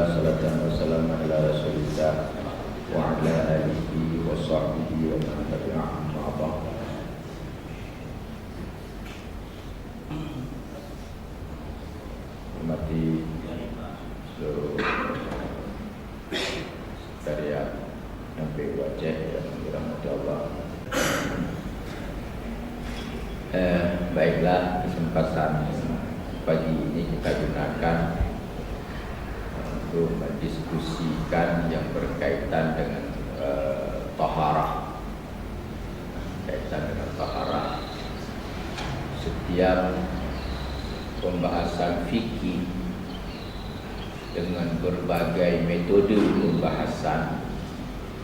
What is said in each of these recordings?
Alhamdulillah, salatan wa salam ala rasulillah wa ala alihi wa sahbihi wa man tabi'ahum wa ba'd. Hormati seluruh sekalian yang berwajah yang dirahmati Allah. Baiklah, kesempatan pagi ini kita gunakan untuk mendiskusikan yang berkaitan dengan taharah. Kaitan dengan taharah. Setiap pembahasan fikih dengan berbagai metode pembahasan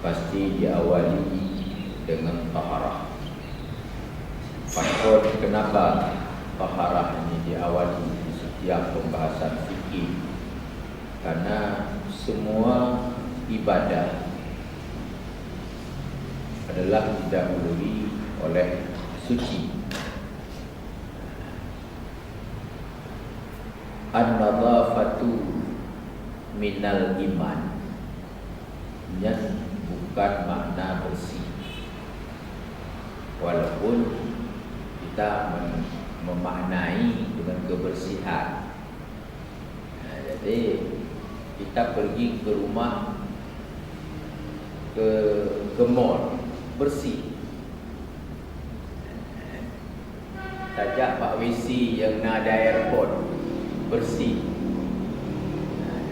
pasti diawali dengan taharah. Faktor kenapa taharah ini diawali di setiap pembahasan fikih? Karena semua ibadah adalah didahului oleh suci. An-nadhafatu minal iman, yang bukan makna bersih, walaupun kita memaknai dengan kebersihan. Jadi kita pergi ke rumah, ke mall, bersih. Tajak Pak WC yang ada airport, bersih.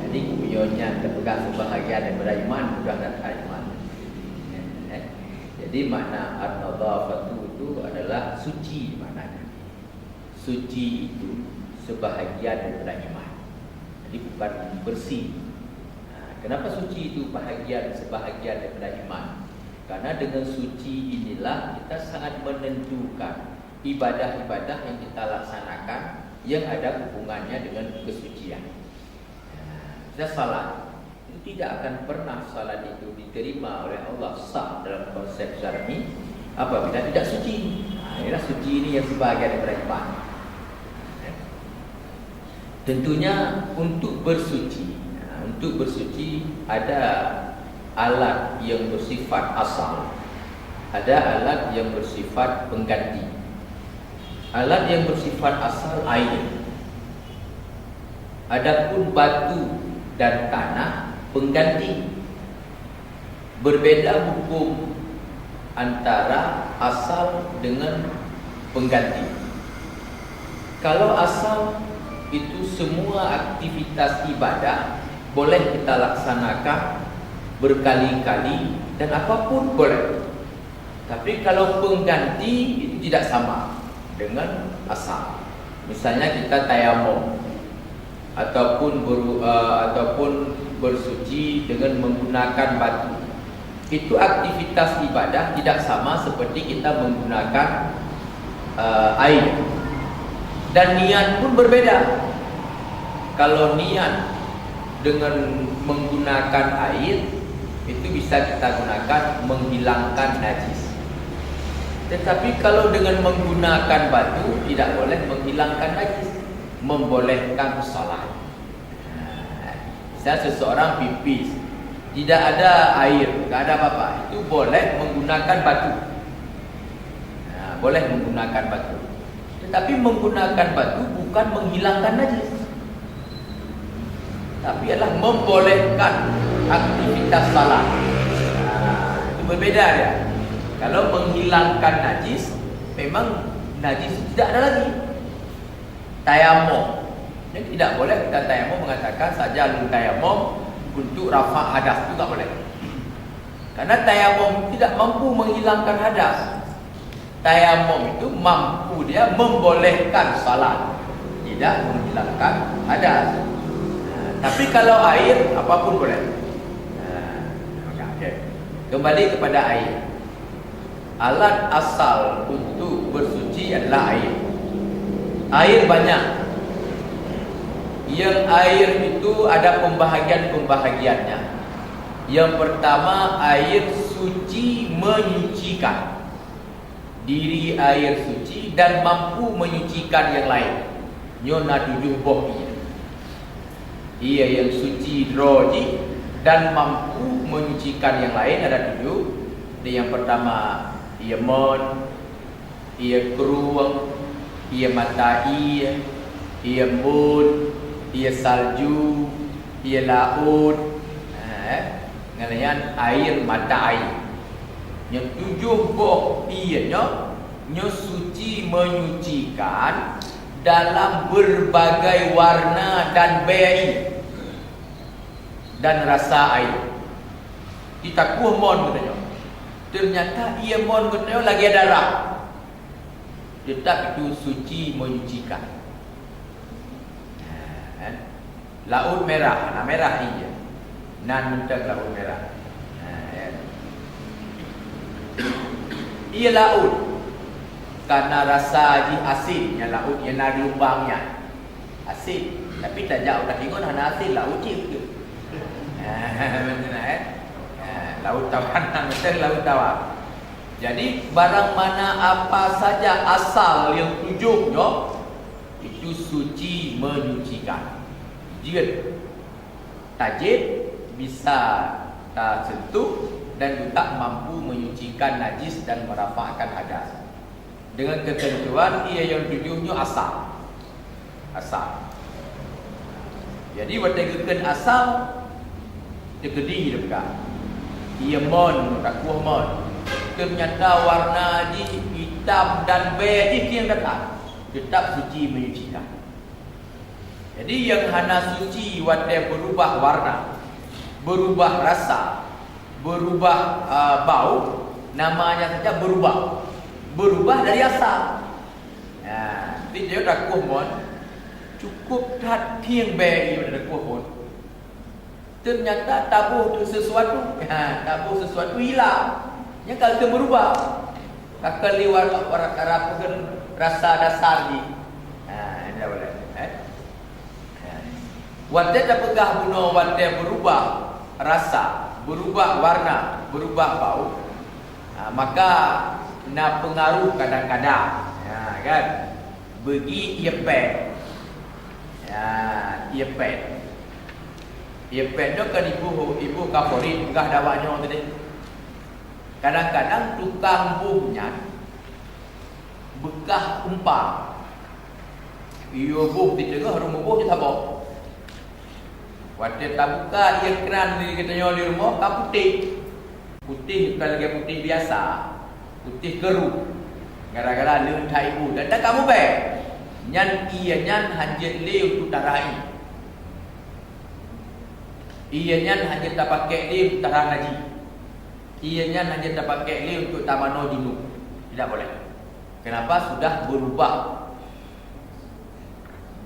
Jadi kuyonnya terpegang sebahagian daripada iman, sudah datang iman. Jadi makna an-nadhafatu itu adalah suci maknanya. Suci itu sebahagian daripada iman. Jadi bukan bersih. Kenapa suci itu sebahagian daripada iman? Karena dengan suci inilah kita sangat menentukan ibadah-ibadah yang kita laksanakan yang ada hubungannya dengan kesucian. Kita salat, itu tidak akan pernah salat itu diterima oleh Allah sah dalam konsep syar'i apabila tidak suci. Inilah suci ini yang sebahagian daripada iman. Tentunya untuk bersuci ada alat yang bersifat asal, ada alat yang bersifat pengganti. Alat yang bersifat asal air, adapun batu dan tanah pengganti. Berbeda hukum antara asal dengan pengganti. Kalau asal itu semua aktivitas ibadah boleh kita laksanakan berkali-kali dan apapun boleh. Tapi kalau pengganti itu tidak sama dengan asal. Misalnya kita tayamum ataupun bersuci dengan menggunakan batu. Itu aktivitas ibadah tidak sama seperti kita menggunakan air. Dan niat pun berbeda. Kalau niat dengan menggunakan air itu bisa kita gunakan menghilangkan najis. Tetapi kalau dengan menggunakan batu tidak boleh menghilangkan najis, membolehkan salat. Misalnya seseorang pipis, tidak ada air, tidak ada apa-apa, itu boleh menggunakan batu. Boleh menggunakan batu. Tetapi menggunakan batu bukan menghilangkan najis, tapi adalah membolehkan aktivitas salat. Itu berbeda ya. Kalau menghilangkan najis, memang najis tidak ada lagi. Tayamum, ini tidak boleh kita tayamum mengatakan saja tayamum untuk rafa hadas, itu tak boleh. Karena tayamum tidak mampu menghilangkan hadas. Tayamum itu mampu dia membolehkan salat, tidak menghilangkan hadas. Tapi kalau air apapun boleh. Kembali kepada air. Alat asal untuk bersuci adalah air. Air banyak. Yang air itu ada pembahagian-pembahagiannya. Yang pertama, air suci menyucikan. Diri air suci dan mampu menyucikan yang lain. Nyona tujuh bohnya. Ia yang suci droji dan mampu menyucikan yang lain ada 7. Yang pertama, ia mon, ia keruang, ia mata ia bun, ia salju, ia laut, ngalayan air mata air. Yang 7 buah ianya suci menyucikan dalam berbagai warna dan bei dan rasa air. Kita kuh mon katanya. Ternyata ia mon katanya lagi ada darah. Tetap itu suci menyucikan. Laut merah, nah merah iya. Nan mentang laut merah. Ia laut karena rasa asin, yang laut yang ada lumbangnya asin, tapi tak jauh dah tengok hana asin laut cik tu. Laut tawar, macam laut tawar. Jadi barang mana apa saja asal yang 7-nya itu suci menyucikan. Jika tajid bisa tak sentuh dan juga mampu menyucikan najis dan merafakkan hadas. Dengan ketentuan ia yang 7-nya asal. Jadi wategakan asal tekedi dekat. Ia mon tak kuah mon. Ternyata warna di hitam dan beige yang datang tetap suci menyucikan. Jadi yang hana suci wate berubah warna, berubah rasa, berubah bau, namanya saja berubah dari asal. Jadi dia dah kuhmon cukup dah tiang bei dah kuhmon. Ternyata tabuh tu sesuatu, tabuh sesuatu hilang. Yang kalau dia berubah, kakak liwat rapakan rasa dasar ni. Ini dah boleh. Wate dah pegah bunuh wate berubah rasa, berubah warna, berubah bau, maka nak pengaruh kadang-kadang, kan? Bagi ia pet, ia pet tu kan ibu kaporit pegah dawaknya tadi. Kadang-kadang tukang buhnya bekah umpang. Iyo buh di tengah rumah buh dia tabok. Waktu tak buka ia keran di katanya di rumah kan putih. Putih bukan lagi putih biasa. Putih keruh. Gara-gara lentah ibu dan tak kamu baik. Nyan ia nyan hanjit liu tu tarai. Ia nyan hanjit tak pakai liu tarah haji. Ia nyan hanjit tak pakai liu untuk tamano junub. Tidak boleh. Kenapa? Sudah berubah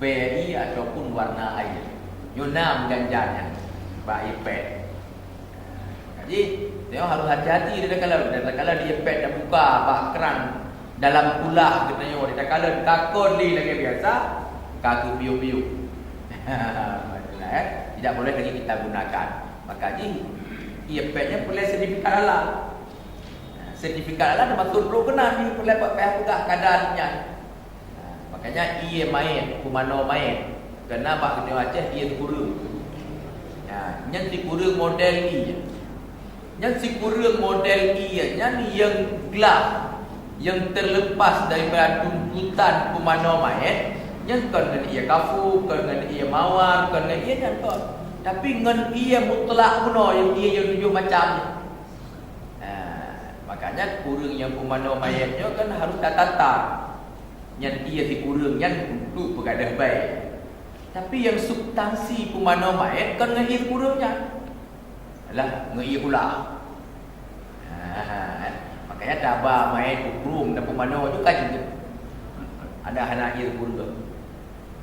BI ataupun warna air. Yunam ganjarnya Pak ipet. Jadi tengok harus hati-hati dia kalau dia ipet dah buka bak keran dalam kulah katanya dia kalau takut li lagi biasa kaki piu-piu. Tidak boleh lagi kita gunakan. Maka ipetnya boleh sertifikat halal. Sertifikat halal termasuk berkenan di boleh pihak pegah kadarnya. Makanya ia main kumano main. Kena bak kena Aceh ia kurung. Yang si kurung model ia. Yang si kurung model ia yang gelap, yang terlepas daripada tuntutan kumano main, yang kena ia kafu, kena ia mawar, kena ia jangan. Tapi ngan ia mutlak puno yang ia yang 7 macam. Makanya kurung yang kumano mayatnya kan harus tata. Yang ia si kurung yang untuk bergadah baik. Tapi yang substansi pemana mayat kan ngehir kurungnya. Alah, ngehir pula. Makanya tabah mayat kurung dan pemana juga juga. Ada anak air kurung.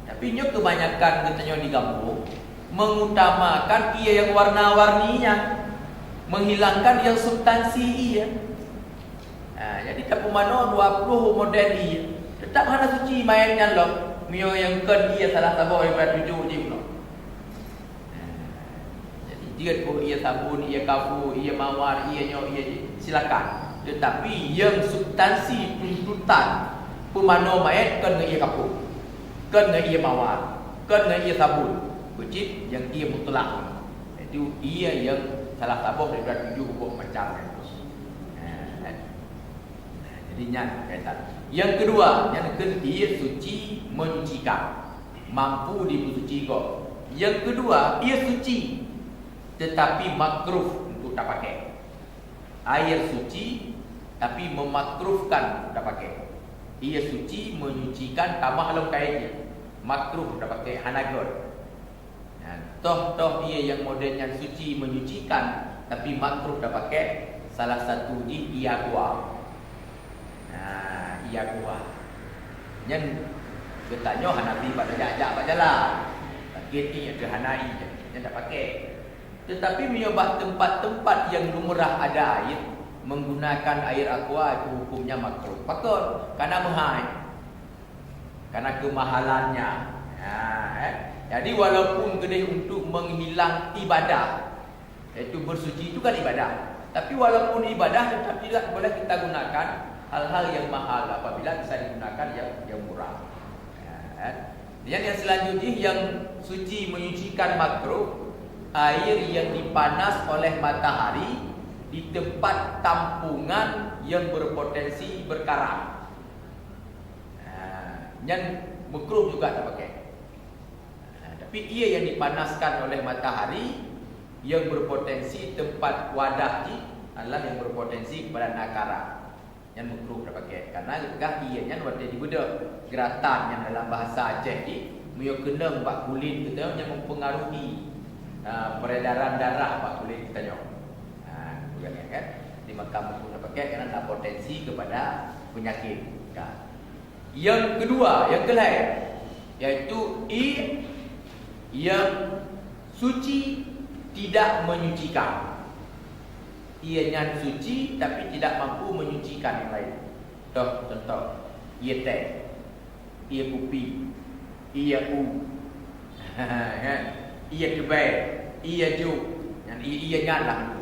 Tapi nyo kebanyakan katanya di kampung mengutamakan ia yang warna-warninya, menghilangkan yang substansi ia. Jadi tak pemana 20 model ia. Tetap hana suci mayatnya loh. Mio yang kan ia salah sabun daripada 7 je pula. Jadi dia pun ia sabun, ia kafu, ia mawar, ia nyo, ia silakan. Tetapi yang substansi tuntutan pemano mayat kan ia kafu, kan ia mawar, kan ia sabun, cip yang ia mutlak. Itu ia yang salah tabuh daripada 7 hukum macam itu. Jadi nyan kaitan. Yang kedua, ia suci menyucikan, mampu dibersuci kok. Yang kedua, ia suci tetapi makruh untuk tak pakai. Air suci tapi memakruhkan tak pakai. Ia suci menyucikan tambah dalam kainnya. Makruh tak pakai hanagon. Toh ia yang modelnya suci menyucikan tapi makruh tak pakai. Salah satu ni ia gua. Ia gua. Yang bertanya Hanafi pada jajak pada jalan. Takut ni ada Hanai je. Yang tak pakai. Tetapi menyebab tempat-tempat yang lumrah ada air, menggunakan air aqua itu hukumnya makruh. Pakut karena mahal. Karena kemahalannya. Jadi walaupun kedai untuk menghilang ibadah, iaitu bersuci itu kan ibadah. Tapi walaupun ibadah tetap tidak boleh kita gunakan hal-hal yang mahal apabila bisa digunakan yang murah. Dan yang selanjutnya yang suci menyucikan makruh, air yang dipanas oleh matahari di tempat tampungan yang berpotensi berkarat. Yang makruh juga tak pakai. Tapi ia yang dipanaskan oleh matahari yang berpotensi tempat wadah ni adalah yang berpotensi kepada nakara. Yang makruh tak pakai. Karena juga ianya waktu dibudak geratan yang dalam bahasa Aceh ni mio kena bak kulit kita yang mempengaruhi peredaran darah bak kulit kita nyo. Kan? Di maka makruh tak pakai kerana ada potensi kepada penyakit. Yang kedua, yang kelain iaitu yang suci tidak menyucikan. Ianya suci tapi tidak mampu menyucikan yang lain. Contoh, ia teh, ia kopi, ia ia tebai, ia juk, dan ia nyala.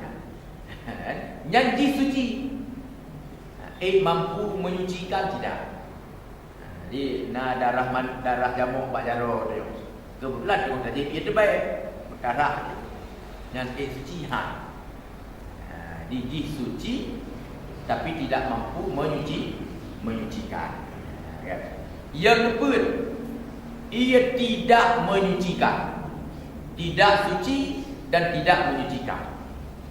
Yang suci, mampu menyucikan tidak. Jadi darah jamuk Pak Jaro dia. Kebetulan dia tadi ia terbaik berdarah yang suci Di suci tapi tidak mampu menyucikan. Yang kedua, ia tidak menyucikan, tidak suci dan tidak menyucikan.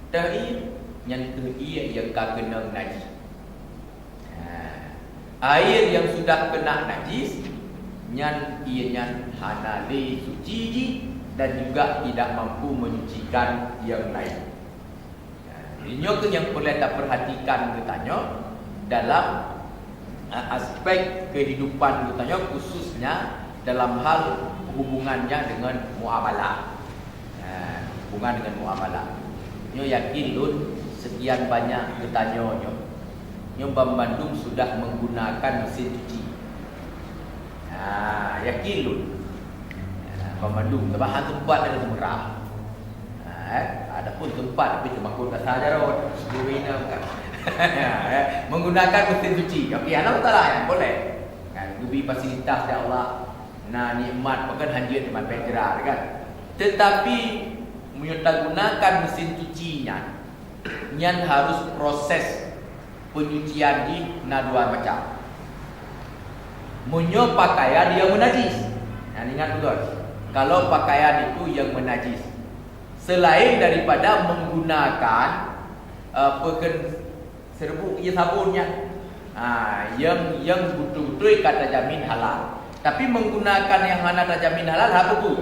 Terakhir yang ia yang kena najis. Air yang sudah kena najis nyan ianya hanali suci dan juga tidak mampu menyucikan yang lain. Ini yang perlu kita perhatikan katanya dalam aspek kehidupan katanya khususnya dalam hal hubungannya dengan muamalah. Hubungan dengan muamalah. Nyo yakin lun sekian banyak katanya nyo Bandung sudah menggunakan mesin cuci. Yakin lun. Bandung tempat tempat ada semerah. Ada pun tempat tapi cuma kota saja road Duwina bukan. Menggunakan mesin cuci. Okey, anak tak lah boleh. Kan gubi fasilitas ya Allah. Nikmat bukan hanya di Pejra kan. Tetapi gunakan mesin cucinya yang harus proses penyucian di dua macam. Munyo pakaian yang menajis. Ingat betul. Kalau pakaian itu yang menajis, selain daripada menggunakan serbuk ia sabunnya, yang betul-betul kata jamin halal. Tapi menggunakan yang mana kata jamin halal betul.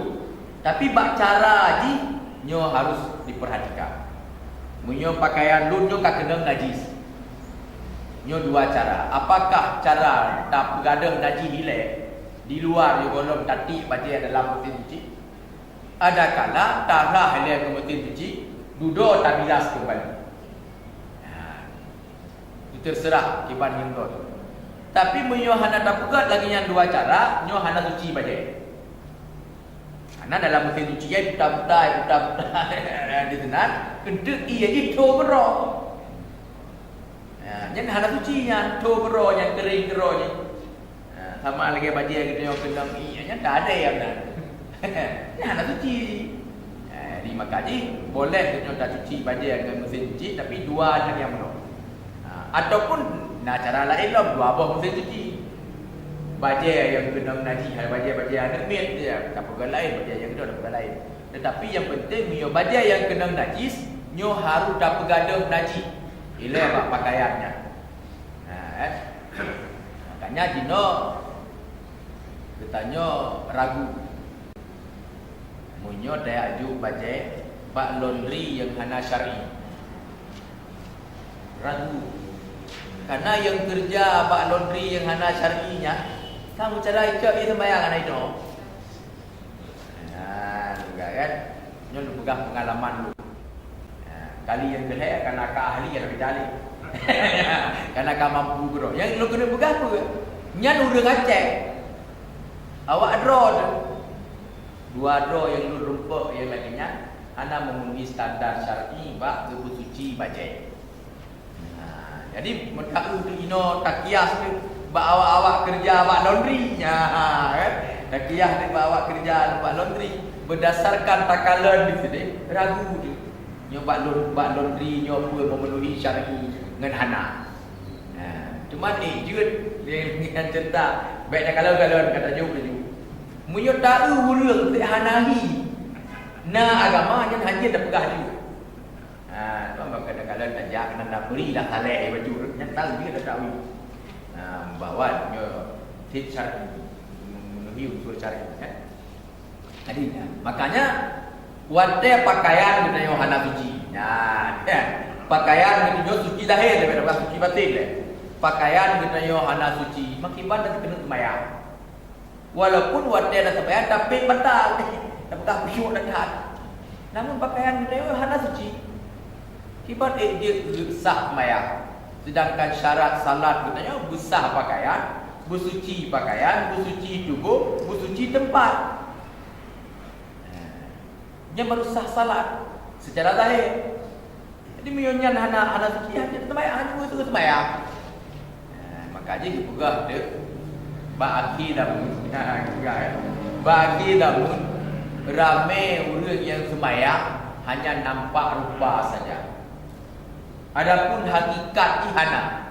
Tapi bak cara aji nyo harus diperhatikan. Munyo pakaian lu nyo kena najis. Nyo dua cara. Apakah cara tak bergadah najis hilang di luar yo golong tati baca dalam mesin cuci? Ada kala tarah hilang ke mesin cuci, duduk tak bilas kembali. Itu terserah kiban yang tu. Tapi munyo hana tak pegat lagi yang dua cara, nyo hana cuci baca. Karena dalam mesin cuci ya buta-buta di sana, kendek ia itu berok. Yang hana cucinya, tu berok yang kering-keringnya. Sama lagi baju yang kita kena ianya tak ada yang dah. Ni hana suci. Di maka ni boleh kita tak cuci baju dengan mesin cuci, tapi dua dan yang penuh. Ataupun cara lain lah, dua buah mesin cuci. Baju yang kena najis, baju yang nermit dia, tak perlu lain, baju yang kena tak perlu lain. Tetapi yang penting nyo baju yang kena najis, nyo harus tak pergaduh najis. Ila apa pakaiannya. Makanya Dino bertanya ragu. Munyo dia aju bajai bak laundry yang hana syar'i. Ragu. Karena yang kerja bak laundry yang hana syar'inya, kamu cara ikut dia sembahyang anak itu. Juga kan. Nyo lu pegang pengalaman lu. Kali yang gelek kan nak ahli yang lebih jali. Kan nak mampu guru. Yang lu kena pegang apa? Nyan udah ngacek. Awak draw tu. Dua draw yang lu rumpuk yang lainnya anda memenuhi standar syar'i bak bersuci bajai. Jadi mentak tu ino takias tu bak awak kerja bak laundry nya kan. Takias tu bak awak kerja bak laundry berdasarkan takalan di sini ragu tu. Nyo bak laundry nyo apa memenuhi syar'i dengan hana. Cuma ni juga dengan cerita baiknya kalau kata jauh. Munyo tahu urang tak hanahi. Na agama jan haji dah pegah juga. Tu kadang-kadang tajak kena nak berilah talai baju. Yang tahu dia dah tahu. Bahawa nyo fit syar'i memenuhi unsur syar'i kan. Jadi makanya wate pakaian kita yo hana suci. Kan. Pakaian kita yo suci lahir daripada suci batin le. Pakaian kita yo hana suci, makiban dan kena sembahyang. Walaupun wate dah sembahyang tapi batal. Tak pegang khusyuk dan jahat. Namun pakaian kita yo hana suci. Kibat dia sah sembahyang. Sedangkan syarat salat kita yo besar pakaian, bersuci pakaian, bersuci tubuh, bersuci tempat. Yang baru sah salat secara zahir. Jadi mionyan hana suci hanya sembahyang, hanya terus sembahyang. Maka aja pegah dia bagi damun. Bagi damun ramai orang yang sembahyang hanya nampak rupa saja. Adapun hakikat hana.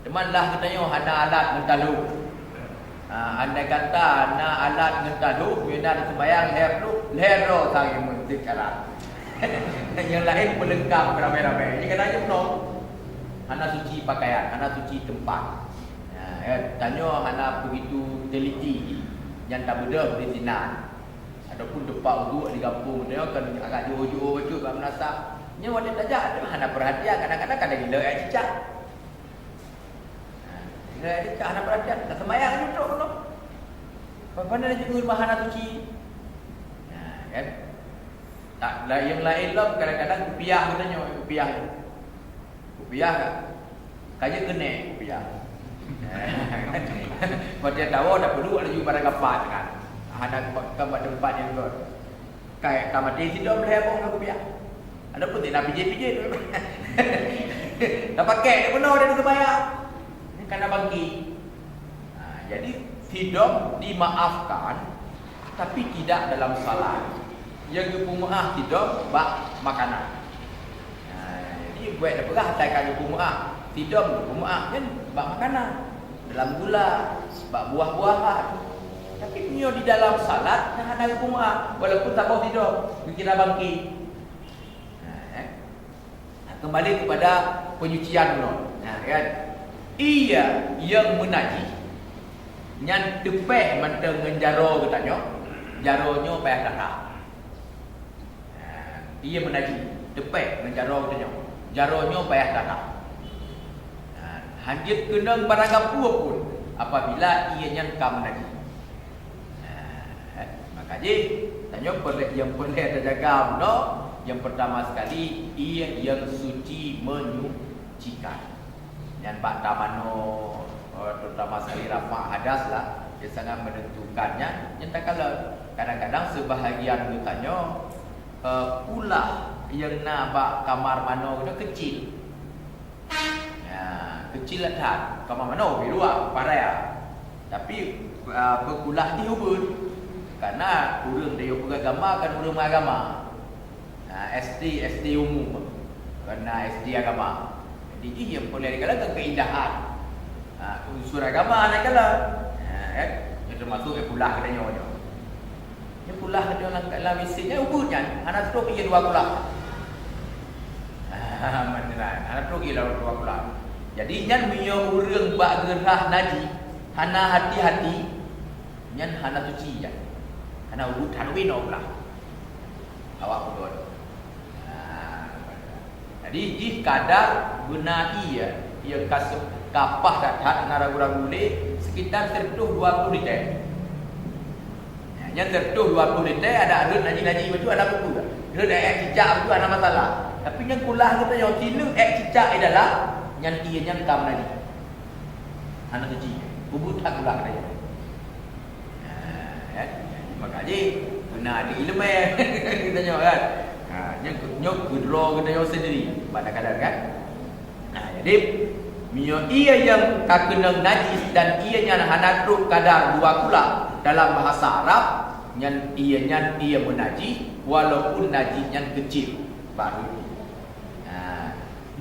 Temanlah katanya hana alat mentalu. Andai kata na alat mentalu, bila sembahyang lero sang yang mentikara. Yang lain pelengkap ramai-ramai. Ini katanya penuh. Hana suci pakaian, hana suci tempat. Tanya hana begitu teliti yang tak beda di sini. Adapun tempat uduk di kampung dia kan agak jauh-jauh bacut bab menasab. Nya wajib tajak dia hana perhatian kadang-kadang kada gila ai cicak. Gila ai cicak hana perhatian, tak sembahyang duduk dulu. Apa-apa dia juga rumah hana suci. Kan? Tak yang lain lah kadang-kadang kupiah katanya kupiah. Kupiah kaya kena kupiah. Macam tahu dah perlu ada juga barang kapat kan. Ada tempat yang ber. Kayak kamati tidak boleh apa nak biar. Ada pun tidak pijit-pijit tu. Tak pakai dia benar dia terbayar. Ini kena bagi. Jadi tidak dimaafkan tapi tidak dalam salat. Yang maaf tidak bak makanan. Jadi buat dah perah tak maaf. Tidak maaf kan bak makanan. Dalam gula, bak buah-buahan. Tapi punya di dalam salat dah ada hukumah walaupun tak mau tidur kita bangkit. Kembali kepada penyucian dulu. Kan? Ia yang menajis yang tepeh mentang dengan jaro katanya. Jaronyo payah datang. Ia menajis tepeh dengan jaro katanya. Jaronyo payah datang. Hanjit kena barang apa pun apabila ia nyangka menajis. Jadi tanya yang boleh terjaga pula. Yang pertama sekali ia yang suci menyucikan. Yang bak tamano terutama sekali rafa hadas lah dia sangat menentukannya. Yang tak kalau kadang-kadang sebahagian tu tanya pula yang nak bak kamar mano kena kecil. Kecil lah kamar mano di luar paraya. Tapi berkulah di hubun. Karena urang dia beragama kan urang beragama. SD umum. Karena SD agama. Jadi ia boleh dikatakan keindahan. Unsur agama nak kala. Yang termasuk pulah katanya orang. Yang pulah dia dalam isinya ubudnya. Anak tu pergi 2 pulah. Mana anak tu pergi 2 pulah. Jadi nyan punya urang bak gerah naji, hana hati-hati, nyan hana suci jan. Hana urut hana wino pula. Awak pun. Jadi di kadar benai ia kasut kapah kat naragu-ragu boleh sekitar tertuh 20 liter. Yang tertuh 20 liter ada arut naji-naji betul ada buku tak? Arut cicak betul ada masalah. Tapi yang kulah kita yang tinu cicak adalah yang ia yang kam naji. Anak suci. Bubut tak kulah dia. Makanya benar di ilmu kita tengok kan. Yang kudro kita yang sendiri pada kadar kan. Jadi ia yang kena najis dan ia yang hanadruk kadar 2 kula dalam bahasa Arab yang ia menajis walaupun najis yang kecil baru.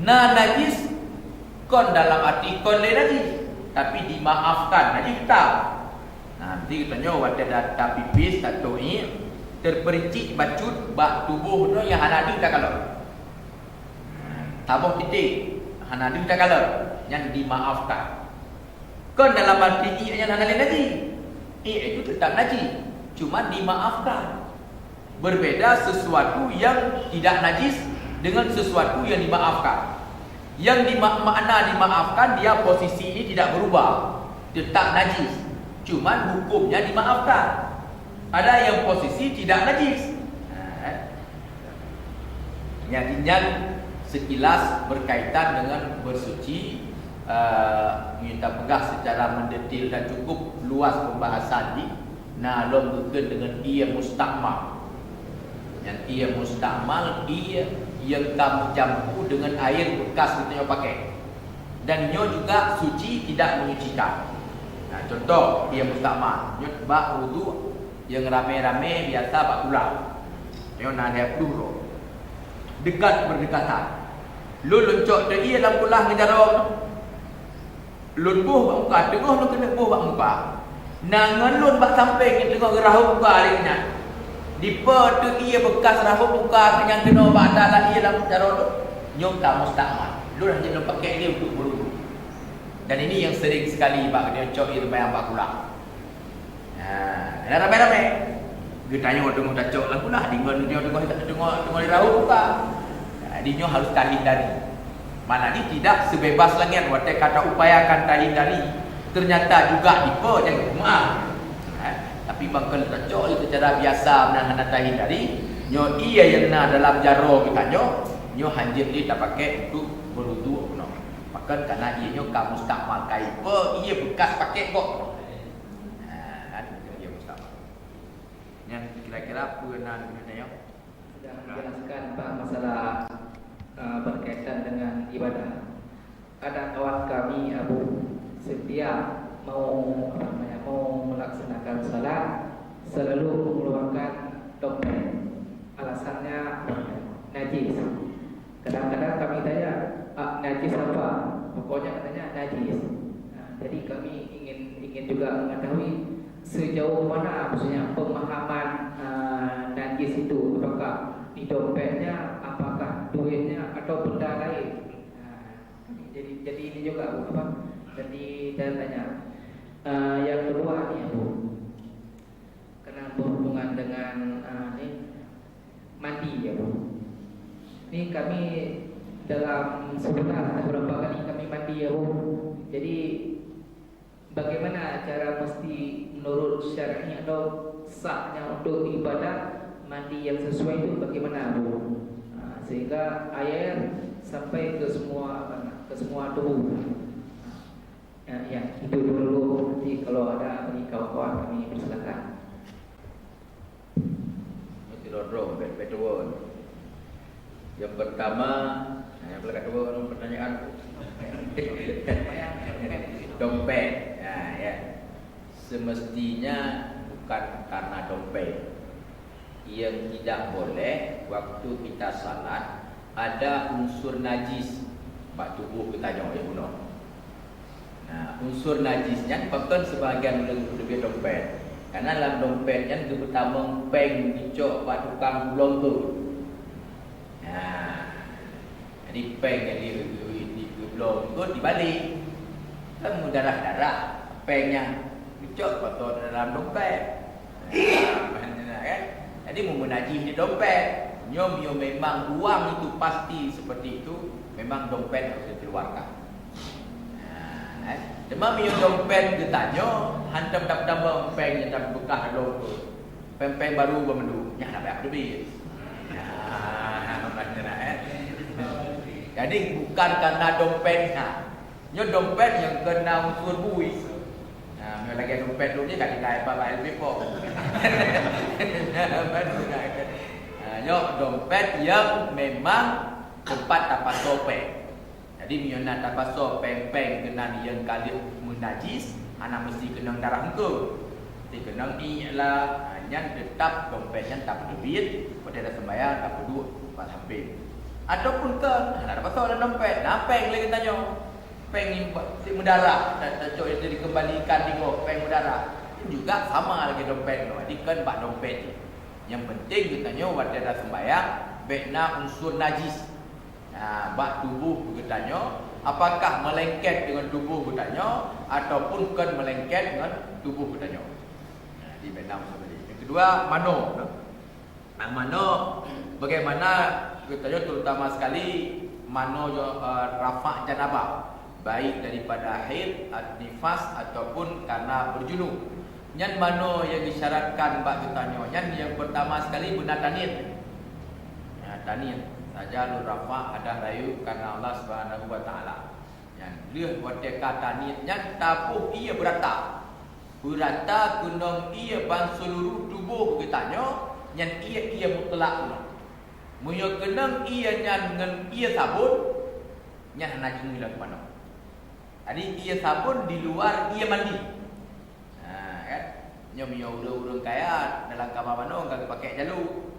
Najis kon dalam arti kon le najis tapi dimaafkan najis tak. Nanti kita nyawa ada data pipis atau ini terpercik bacut bak tubuh tu yang hanadu tak kalau. Tabuh titik hanadu tak kalau yang dimaafkan. Kon dalam arti ia yang hanale najis. Itu tetap najis, cuma dimaafkan. Berbeda sesuatu yang tidak najis dengan sesuatu yang dimaafkan. Yang makna dimaafkan dia posisi ini tidak berubah, tetap najis. Cuma hukumnya dimaafkan. Ada yang posisi tidak najis. Yang sekilas berkaitan dengan bersuci, kita pegang secara mendetil dan cukup luas pembahasan ni. Lom berkait dengan ia mustakmal. Yang ia mustakmal ia yang kamu campur dengan air bekas kita yang pakai. Dan nyo juga suci tidak menyucikan. Contoh ia mustakmal. Nyo bak wudu yang rame-rame biasa bak pulang. Nyo ada peluru. Dekat berdekatan. Lu loncok dia ia dalam pulang ngejarong. Lun buh bak muka, tengah lu kena buh bak muka. Nangan lun bak samping tengah gerahu muka dia. Dipa tu ia bekas rahu muka yang kena bak dalam ia dalam jarong tu. Nyom tak mustakmal. Lu dah jadi pakai dia untuk berwudu. Dan ini yang sering sekali bak dia cok ia bayang bak pulang. Ramai-ramai. Dia tanya orang tengok tak cok lah pula. Dia tengok dia rahu muka. Dia harus hindari. Mana ni tidak sebebas lagi waktu kata upayakan hindari. Ternyata juga dipa jangan maaf. Tapi bangkal tak cok secara biasa menahan hindari. Nyo ia yang nak dalam jaro kita nyo hanjir dia tak pakai untuk berwudu no. Maka karena ia nyo kamu mustakmal kai ia bekas pakai kok. Dia mustakmal. Yang kira-kira pernah dengar sudah menjelaskan Pak masalah berkaitan dengan ibadah. Ada kawan kami Abu setiap mau melaksanakan salat selalu mengeluarkan dompet. Alasannya najis. Kadang-kadang kami tanya, najis apa? Pokoknya katanya najis. Jadi kami ingin juga mengetahui sejauh mana maksudnya pemahaman najis itu, apakah di dompetnya, apakah duitnya atau benda lain. Jadi ini juga apa? Jadi saya tanya. Yang kedua ni Abu, kena berhubungan dengan mandi ya Bu. Ini kami dalam sebulan ada berapa kali kami mandi ya Bu. Jadi bagaimana cara mesti menurut syar'i atau sahnya untuk ibadah mandi yang sesuai itu bagaimana Bu? Sehingga air sampai ke semua tubuh. Ya, itu dulu. Nanti kalau ada kawan-kawan kami persilakan. Rodro, betul. Yang pertama, yang kedua pertanyaan dompet. Ya. Semestinya bukan karena dompet. Yang tidak boleh waktu kita salat ada unsur najis bak tubuh kita tanya ya guna. Nah, unsur najisnya bahkan sebahagian lebih dompet. Karena dalam dompetnya itu pertama peng dicok bak tukang bulong tu. Nah, jadi peng yang di bulong tu dibalik. Kan darah-darah pengnya dicok patut dalam dompet. Nah, kan? Jadi memenajis di dompet. Nyo memang uang itu pasti seperti itu, memang dompet harus dikeluarkan. Nah, cuma mio dompet ditanya, hantam tambah peng yang tak bekas dalam tu. Peng baru bermendu, nya nak bayar duit. Nah, macam jadi bukan karena dompetnya. Nyo dompet yang kena unsur buis. Nah, nyo lagi dompet dulu ni kan dikait apa LP po. Nyo dompet yang memang tempat tapaso peng. Jadi miona tapaso peng-peng kena yang kali menajis, anak mesti kena darah engkau. Jadi kena ni lah yang tetap dompetnya tak berduit, pada dah sembahyang tak berduit pas hampir. Ataupun ke ada tapaso dalam dompet, peng lagi tanya. Peng ni mendarah, cocok itu dikembalikan di peng mendarah. Juga sama lagi dompet tu. Jadi kan bak dompet je. Yang penting katanya waktu dah sembahyang bekna unsur najis. Nah, bak tubuh katanya apakah melengket dengan tubuh katanya ataupun kan melengket dengan tubuh katanya. Nah, di bekna unsur najis. Yang kedua mano. Nah, mano bagaimana katanya terutama sekali mano rafa' janabah. Baik daripada haid, nifas ataupun karena berjunub. Yang mana yang disyaratkan bak bertanya? Yang pertama sekali benar tanit. Ya, tanit. Saja lu rafa ada rayu karena Allah Subhanahu wa taala. Yang lihat wateka tanitnya tapuh ia berata. Berata gunung ia ban seluruh tubuh bertanya yang ia mutlak. Muyo kenang ia dengan ia sabun nya najis hilang mana. Jadi ia sabun di luar ia mandi. Nah, kan? Nyo urang kaya dalam kamar mana orang pakai jalur.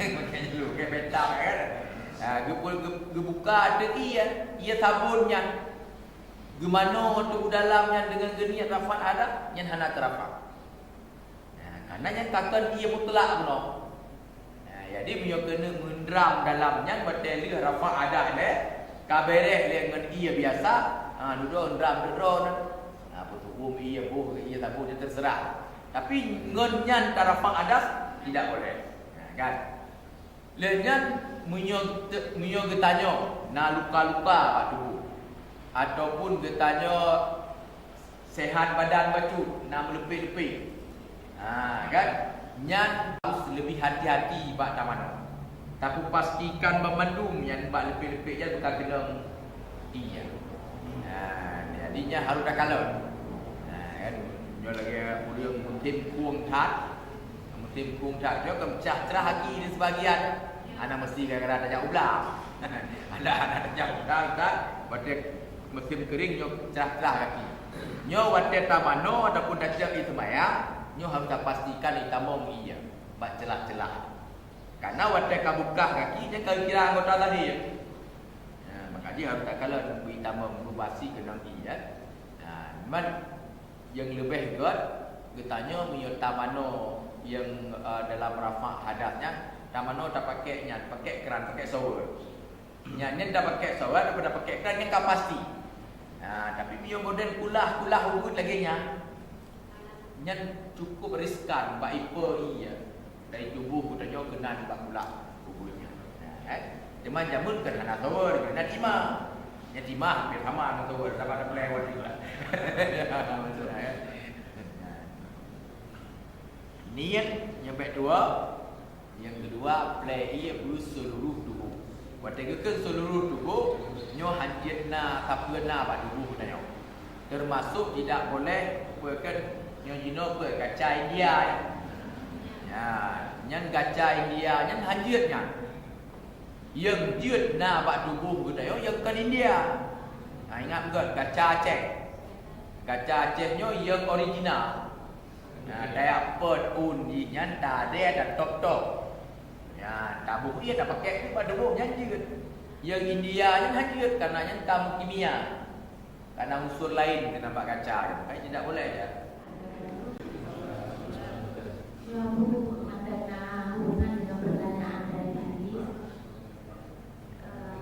Pakai jalur ke betang kan. Gebuka ada ia sabunnya. Gemano tu dalamnya dengan geniat rafat ada yang hana terafat. Nah, karena yang takkan ia mutlak benar. Nah, jadi punya kena mendram dalamnya berteli rafat ada leh. Kabereh dengan ia biasa, duduk drum. Apa tu ia sabun dia terserah. Tapi ngenyan tarafang adas tidak boleh. Kan? Lenyan munyo getanyo na luka-luka kat tubuh. Ataupun getanyo sehat badan bacu na melepih-lepih. Kan? Nyan harus lebih hati-hati bak tamano. Tapi pastikan memandung yang bak lepih-lepih je bukan kena iya. Jadinya harus dah kalau. Kan nyo lagi mulia mutim kuang tat. Mutim kuang tat dia kemcah cerah lagi di sebagian. Ana mesti gara-gara tajak ulang. Ada tajak ulang kan. Berarti musim kering nyo cerah-cerah lagi. Nyo wate tamano ataupun tajak di semaya, nyo harus pastikan itamong iya. Bak celah-celah. Karena waktu buka kaki dia kalau kira anggota tadi. Maka dia harus tak kalau ditambah berbasi kena dia. Memang yang lebih good getanya miyota mano yang dalam rafa hadasnya tamano tak pakainya pakai keran pakai shower. Nyanyi dah pakai shower daripada pakai keran yang tak pasti. Tapi bio model kulah ugut lagi nya. Nyan cukup riskan bak ipa iya. Dari tubuh katanya kena di bakulah tubuhnya. Cuma jamun kena tower, kena timah. Ya timah hampir sama dengan tower, dapat ada pelewat juga. Niat yang kedua, play ia seluruh tubuh. Waktu ke seluruh tubuh, nyo hanjitna tapena bak tubuh katanya. Termasuk tidak boleh bukan nyo jino ke kaca India. Yang gaca India yang hanjitnya. Yang jut na bak tubuh katanya yang kan India. Ingat ke kaca Aceh. Kaca Acehnya yang original. Kayak pun nyan tak ada dan top. Ya, tamu dia tak pakai tu pada rumah nyanyi. Yang India yang hajat karena yang tamu kimia. Karena unsur lain kena nampak kaca. Baik tidak boleh ya. Ya, Bu, ada hubungan dengan pertanyaan dari tadi.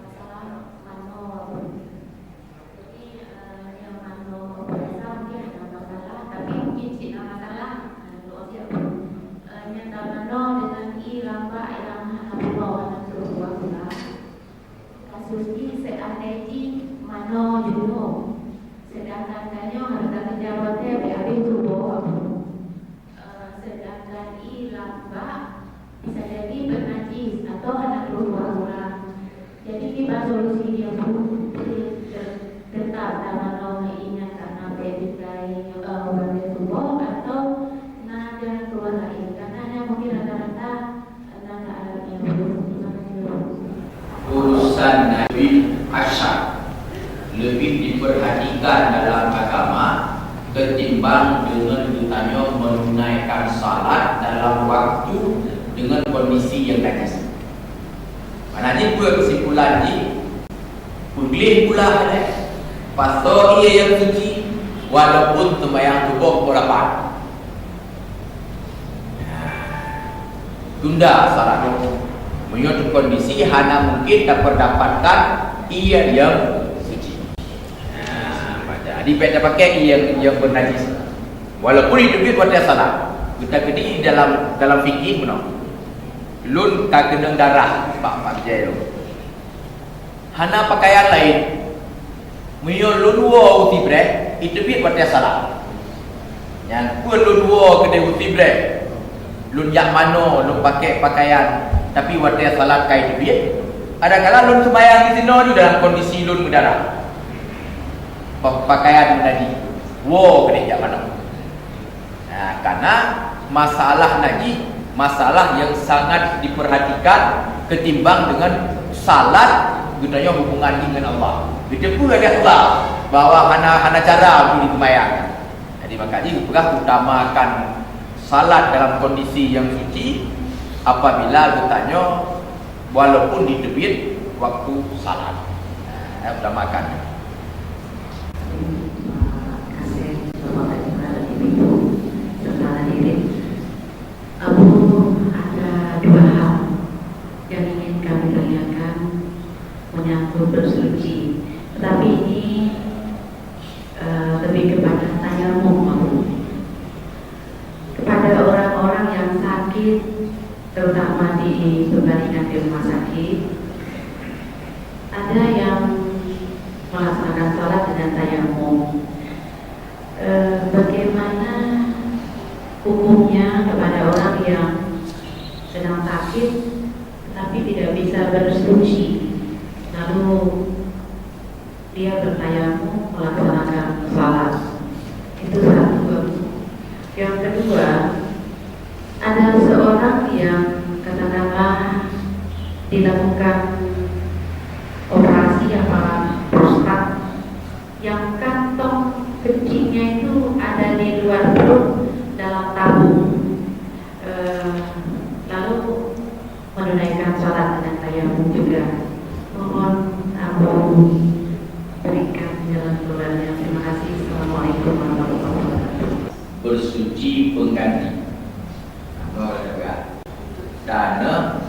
Masalah mano. Jadi yang mano berasal mungkin ada masalah, tapi mungkin tidak masalah. Yang mano dengan lamba yang bawah dan kasus ini seandainya mano dulu, sedangkan kanyo harta pejabatnya berarti tubuh. Sedangkan lamba bisa jadi bernajis atau anak keluar. Jadi kita solusi dia tetap dalam ingat karena bebisai orang tubuh atau nada keluar lain karena mungkin rata-rata nada alamnya Urusan Nabi Asyar lebih diperhatikan dalam agama ketimbang dengan ditanya menunaikan salat dalam waktu dengan kondisi yang najis. Maknanya buat kesimpulan ni Pulih pula pasal ia yang suci walaupun sembahyang subuh pukul 8. Tunda salat menyuatu kondisi hana mungkin dapat dapatkan ia yang suci. Jadi kita pakai yang bernajis. Walaupun itu dia buat salat. Kita kini dalam fikih benar. Lun tak kena darah pak jai lu. Hana pakaian lain. Menyuat lun wo uti brek itu dia buat salat. Yang pun lun wo kena uti brek. Lun yang mano lun pakai pakaian tapi wadah salat kai tu dia. Ada kala lun sembahyang di sini juga dalam kondisi lun berdarah. Pakaian tadi. Wo kena jak mana. Nah, karena masalah najis, masalah yang sangat diperhatikan ketimbang dengan salat gunanya hubungan dengan Allah. Kita pun ada Allah bahwa hana cara untuk sembahyang. Jadi makanya kita utamakan salat dalam kondisi yang suci apabila bertanya walaupun di terbit waktu salat. Utamakan. Ada dua hal yang ingin kami tanyakan menyangkut bersuci, tetapi ini lebih kepada tayamum kepada orang-orang yang sakit, terutama di perbandingan di rumah sakit. Ada yang melaksanakan salat dengan tayamum. Bagaimana hukumnya kepada orang yang sedang sakit tapi tidak bisa bersuci, lalu dia bertayamum melaksanakan salat? Itu satu. Yang kedua, ada seorang yang katakanlah dilakukan operasi apalah prostat yang kantong kencingnya itu ada di luar perut dalam tabung, lalu menunaikan salat dengan tayamum juga. Mohon Abu berikan jalan keluarnya. Terima kasih. Assalamualaikum warahmatullahi wabarakatuh. Bersuci pengganti. Dana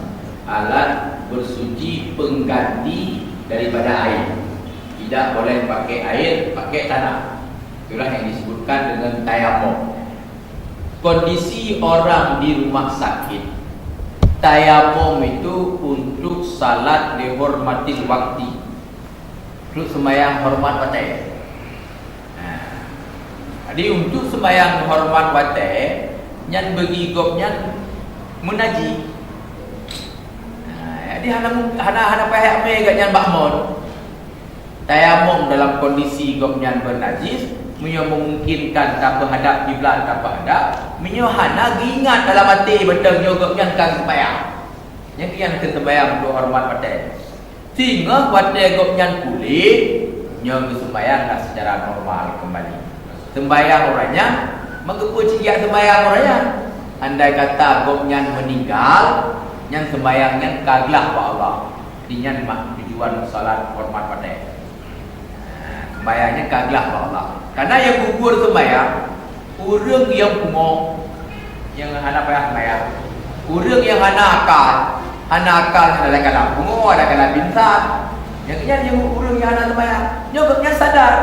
alat bersuci pengganti daripada air. Tidak boleh pakai air, pakai tanah. Itulah yang disebutkan dengan tayamum. Kondisi orang di rumah sakit, tayamum itu untuk salat dihormati waktu, untuk sembahyang hormat watai. Jadi untuk sembahyang hormat watai, yang bagi gopnya menaji. Jadi hana pihak me gat yang bakmon. Tayamum dalam kondisi gopnya bernajis, menyo memungkinkan tanpa hadap kiblat tanpa hadap, menyo hana ingat dalam hati betul nyo gopnya kan sembahyang. Yang kian ke sembahyang untuk hormat watai. Sehingga watai gopnya pulih, nyo sembahyang secara normal kembali. sembahyang orangnya, mengapa ciak sembahyang orangnya? Andai kata gopnyan meninggal, nyan sembahyangnya kaglah wa Allah. Jadi nyan tujuan salat hormat pada. Sembahyangnya kaglah wa Allah. Karena yang gugur sembahyang, orang yang pungo, yang hana payah sembahyang, orang yang hana akal dalam kalam pungo, ada kalam bintang. Yang orang yang hana sembahyang, nyogoknya sadar.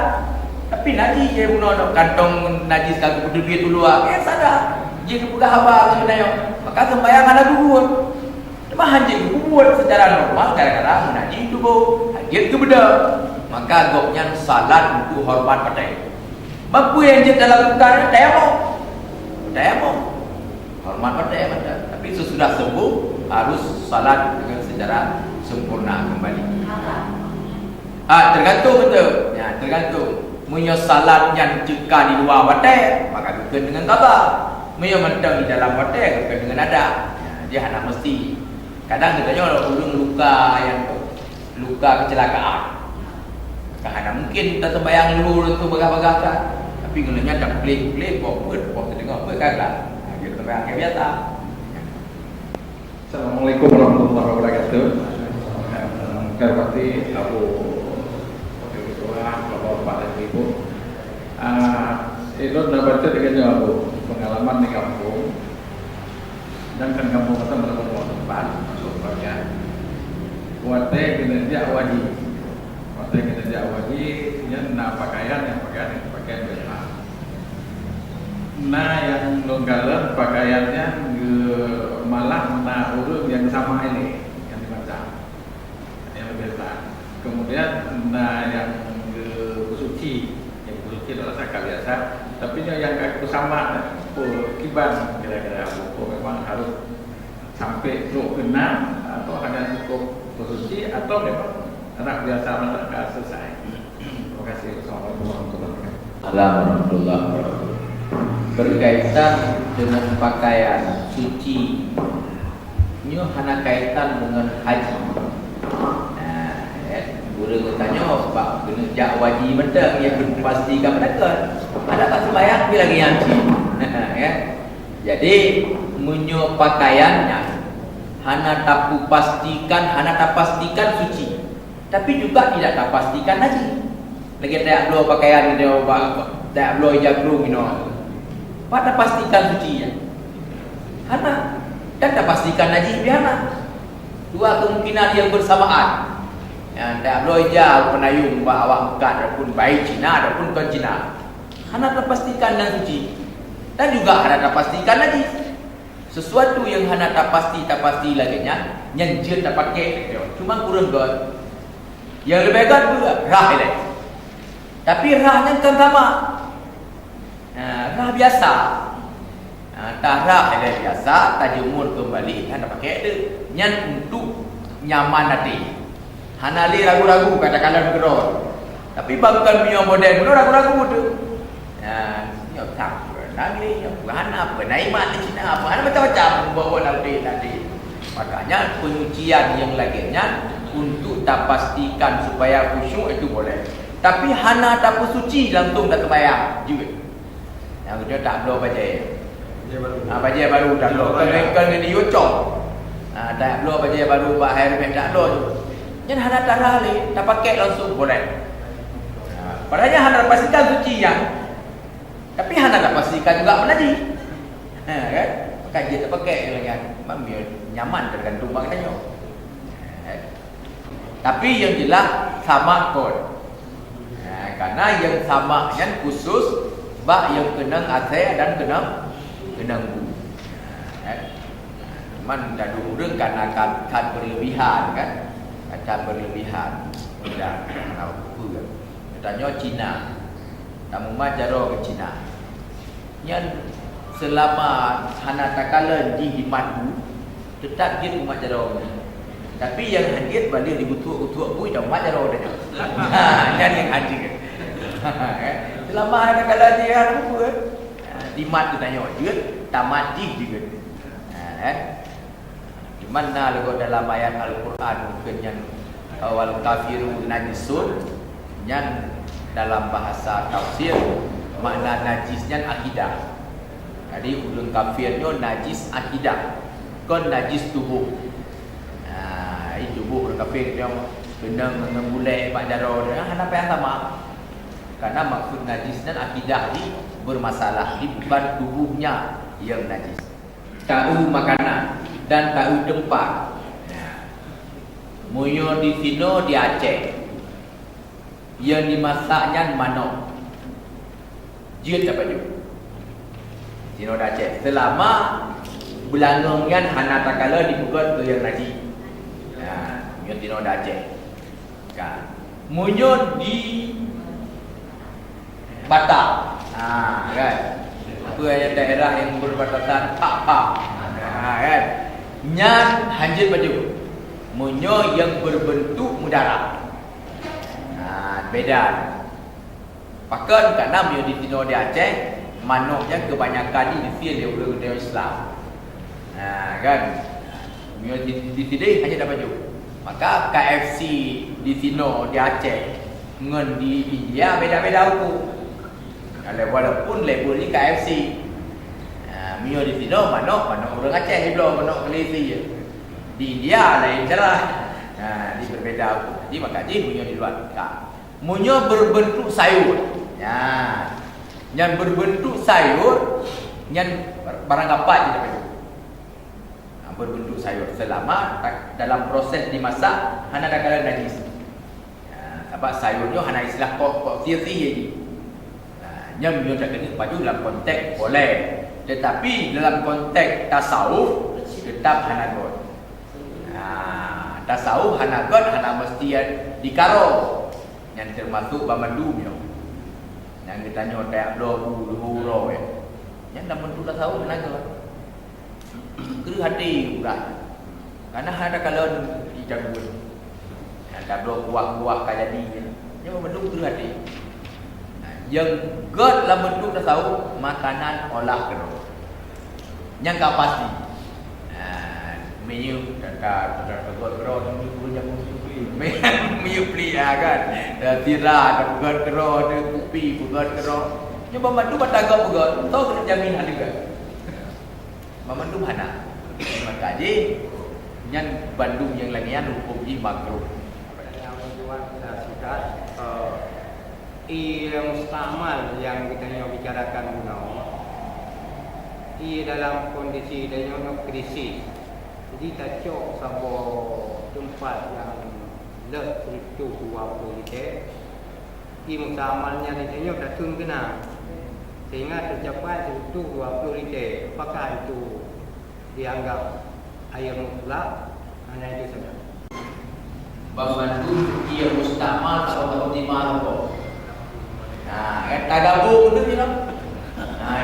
Tapi najis dia bunuh kantong najis kagak berdebit dulu dia sadar. Jika buka haba sebenarnya, maka sembahyang ada gugur. Cuma hanjing gugur secara normal gara-gara menajis tubuh, hanjing ke beda. Maka gopnya salat untuk hormat pada itu. Mampu yang dia dalam perkara dayamo, hormat pada itu. Tapi sesudah sembuh harus salat dengan secara sempurna kembali. Tergantung betul. Ya, tergantung. Munyo salat yang jika di luar wadah, maka bukan dengan khabar. Munyo mentang di dalam wadah, bukan dengan ada. Ya, dia hanya mesti. Kadang katanya orang ulung luka kecelakaan. Karena mungkin kita sembahyang dulu untuk bagah-bagahkan. Tapi gunanya tak pelik-pelik, buat terdengar berkagak. Dia sembahyang yang biasa. Assalamualaikum warahmatullahi wabarakatuh. Kami hormati Abu Bapak dan Ibu. Itu baca dengan Abu pengalaman di kampung. Dan kan kampung kita melakukan tempat masuk bagian. Wate kinerja wajib. Wate kinerja wajib. Yang pakaian beda. Nah yang longgaran pakaiannya malah urut yang sama ini yang dibaca. Yang biasa. Kemudian yang suci adalah sakal biasa, tapi yang kaku sama kiban kira-kira memang harus sampai kena atau hanya cukup suci atau memang anak biasa masyarakat selesai. Terima kasih. Assalamualaikum warahmatullahi wabarakatuh. Berkaitan dengan pakaian suci, ini hanya kaitan dengan haji. Guru tanya, Pak, kena wajib mentang yang pastikan mereka. Adakah sembahyang bila lagi yanci? Ya. Jadi, munyo pakaiannya hana tak pastikan suci. Tapi juga tidak tak pastikan haji. Lagi tak perlu pakaian dia tak perlu hijab perlu minum. Pada pastikan suci ya. Hana dan tak pastikan haji biarlah. Dua kemungkinan yang bersamaan. Yang tak boleh jauh penayung awak bukan ataupun baik Cina ataupun bukan Cina. Hana terpastikan dan suci. Dan juga hana terpastikan lagi. Sesuatu yang hana tak pasti laginya, yang dia tak pakai. Cuma kurang god. Yang lebih god pula rah ini. Tapi rahnya kan sama. Rah biasa. Tak rah ini biasa, tak jemur kembali, hana pakai itu. Yang untuk nyaman nanti. Hanali ragu-ragu kata-kata bergerak. Tapi bukan punya model pun ragu-ragu tu. Ya, tak lagi bukan apa naiman di Cina apa ada macam-macam bawa nanti. Makanya penyucian yang lainnya untuk tak pastikan supaya khusyuk itu boleh. Tapi hana tak suci langsung tak terbayang juga. Yang kedua tak perlu baca. Baca baru tak perlu. Kan dia ucap. Tak perlu baca baru Pak Hairul tak perlu. Yang hana tarali, tak pakai langsung boleh. Padahal hana pastikan suci yang, tapi hana tak pastikan juga menajis. Kan? Maka dia tak pakai lagi. Biar nyaman tergantung maknanya. Tapi yang jelas sama kot. Karena yang sama yang khusus, bak yang kena asai dan kena bu. Cuman dah durung karena kan berlebihan kan. Kata berlebihan. Mudah tahu apa. Katanya Cina. Tamu majaro ke Cina. Yang selama hana takala di himatmu tetap dia majaro ni. Tapi yang hadir balik dibutuh-butuh pun dah majaro dah. Yang hadir. Selama hana takala dia apa? Di mat tu tanya dia tamat juga. Mana lagu dalam ayat Al-Quran mungkin yang awal kafirun najisun yang dalam bahasa tafsir makna najisnya akidah. Jadi ulun kafirnya najis akidah, kon najis tubuh. Ini tubuh ulun kafir dia kena mengembulai pak jaro dia hana apa yang sama. Karena maksud najisnya akidah ni bermasalah, ni bukan tubuhnya yang najis. Tahu makanan dan tahu tempat. Munyo di sino di Aceh. Yang dimasaknya manok. Jut apa tu? Sino di Aceh. Selama belangongnya hana takala dibuat tu yang najis. Munyo sino di Aceh. Kan. Munyo di Batak. Kan. Apa yang daerah yang berbatasan Pak. Kan. Nyan hanjit baju. Munyo yang berbentuk mudarat. Beda. Pakan karena munyo di Tino di Aceh, manoknya kebanyakan di sini dia Islam. Kan. Munyo di sini hanya dapat baju. Maka KFC di Tino di Aceh dengan di India beda-beda hukum. Walaupun labelnya KFC. Munyo di Tino manok orang Aceh ni belum manok Malaysia. Di India lain cara. Ini berbeza. Jadi makanya munyo di luar. Munyo berbentuk sayur. Yang berbentuk sayur, yang barang apa je dapat. Berbentuk sayur selama dalam proses dimasak hana ada kala najis. Sebab sayurnya hana istilah kok sia-sia je. Yang munyo dah kena baju dalam konteks boleh. Tetapi dalam konteks tasawuf tetap hana god. Tasawuf hana god hana mesti dikaro. Yang termasuk bamandu yo. Yang kita nyotek dulu yang dah bentuk tasawuf hana god. Kru hati urang. Karena ada kalau dijagun. Ada buah-buah kaya jadi. Yang bentuk kru hati. Yang god dalam bentuk tasawuf makanan olah kero. Yang tak pasti. Menu dekat god kero punya menu beli kan. Tira god kero de kopi god kero. Nyoba bantu bataga god. Tahu kena jamin ada juga. Memandu mana? Makaji yang Bandung yang lainnya hukum di makruh. Yang kedua sudah mustamal yang kita bicarakan dalam kondisi dan krisis. Jadi tak cok sebuah tempat yang lebih itu 20 liter. Mustamalnya ditanya dah tun kena. Sehingga tercapai itu 20 liter. Apakah itu dianggap air mutlak? Hanya itu saja. Membantu ia mustamal atau optimal kok. Tak gabung tu dia.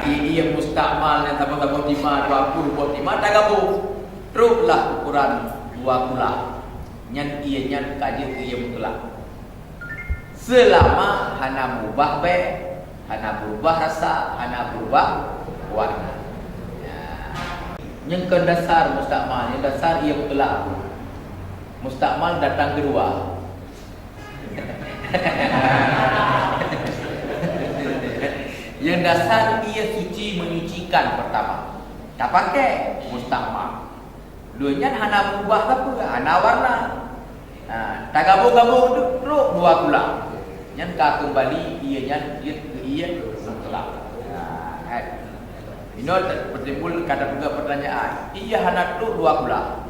Ia mustamal yang sama-sama optimal 20 tak gabung. Teruslah ukuran 2 kula. Yang ianya kaji ia mutlak. Selama hana mubah baik, hana berubah rasa, hana berubah warna. Yang dasar mustakmal, yang dasar ia mutlak. Mustakmal datang kedua. Yang dasar ia suci menyucikan pertama. Tak pakai mustakmal. Duanya hana berubah apa? Hana warna. Tak gabung-gabung terus 2 kula. Yang ka kembali ia mutlak. Ini bertimbul kadang juga pertanyaan. Ia hana tu 2 kula.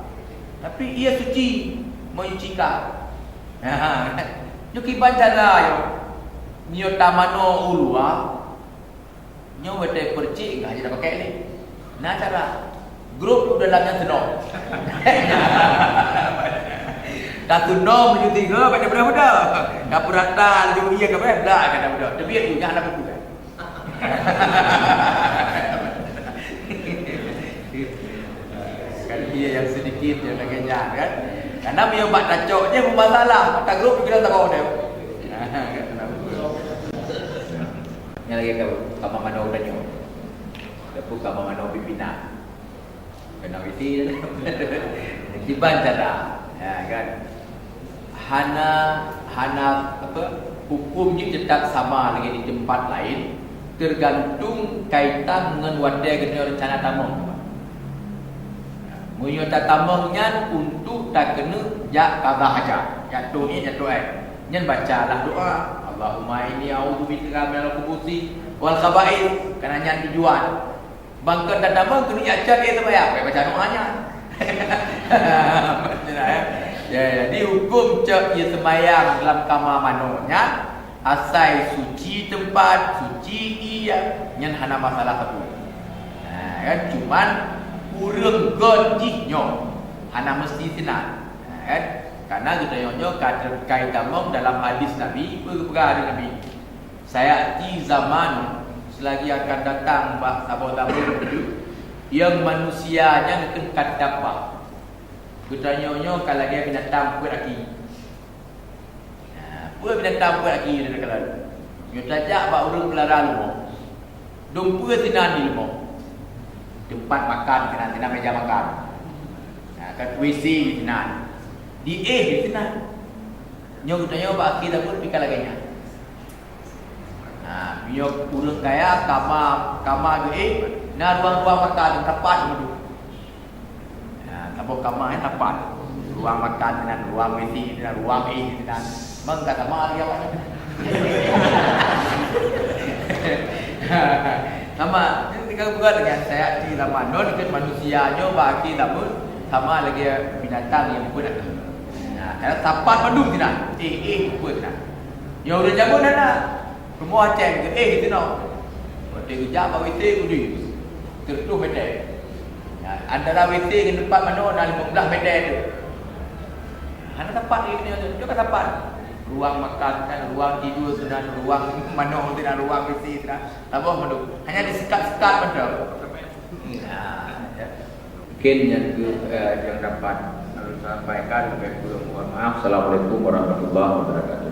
Tapi ia suci menyucikan. Nyuki cara yo. Nyo tamano ulua. Nyo wete percik enggak ada pakai ni. Nah cara grup tu dalamnya senok. Katu nom menyuti ke pada budak-budak. Kapur rata jauh ia ke apa? Dah kata budak. Tapi dia juga anak buku kan. Kan dia yang sedikit yang kenyang kan. Karena dia buat tacoknya bermasalah. Mata grup kita tak tahu dia. Yang lagi kau kama mana udahnya. Lepas kama mana pimpinan. Kena isi. Diban cara. Ya kan. Hana apa hukumnya tetap sama dengan di tempat lain tergantung kaitan dengan wadai kena rencana tamang. Munyo tatamangnya untuk tak kena jak qada haja. Jatuh ni jatuh Nyen bacalah doa. Allahumma inni a'udzubika minal khubuthi wal khaba'ith. Karena nyan tujuan. Bangkan tatamang kena ajar dia terbayar. Baca doanya. Jadi hukum cak ia sembahyang dalam kamar manonya asai suci tempat, suci ia nyen hana masalah satu. Kan cuman urang gojihnya hana mesti sinan. Kan karena gedayonyo kait tamong dalam hadis Nabi berperkara Nabi. Saya di zaman selagi akan datang bak sabar-sabar yang manusianya akan dapat. Gedayonyo kalau dia binatang kuat lagi. Apa binatang kuat lagi dia kalau. Yo tajak bak urang belarang lu. Dumpa sinan di lu. Tempat makan kena meja makan. Kat WC di sinan. Di di sinan. Nyo tanya bak kita pun pikir lagi nya. Biar urang kaya kamar ge na ruang-ruang makan tempat duduk. Tabuk kamar yang tepat. Ruang makan dengan ruang WC dengan ruang dengan mengkata mahal dia awak. Sama tinggal buat dengan saya di zaman non kan manusianya bagi namun sama lagi binatang yang pun ada. Kalau tapat pandum tidak, pun tidak. Yang udah jago nana, semua cek ke gitu no. Waktu kerja bawa WC kudi, terus meter. Antara WC dengan tempat mana nak 15 meter tu. Hanya tempat ini tu, juga tempat. Ruang makan dan ruang tidur dan ruang mana dan ruang WC dan tambah mana. Hanya disekat-sekat macam. Mungkin yang dapat sampaikan lebih kurang mohon maaf. Assalamualaikum warahmatullahi wabarakatuh.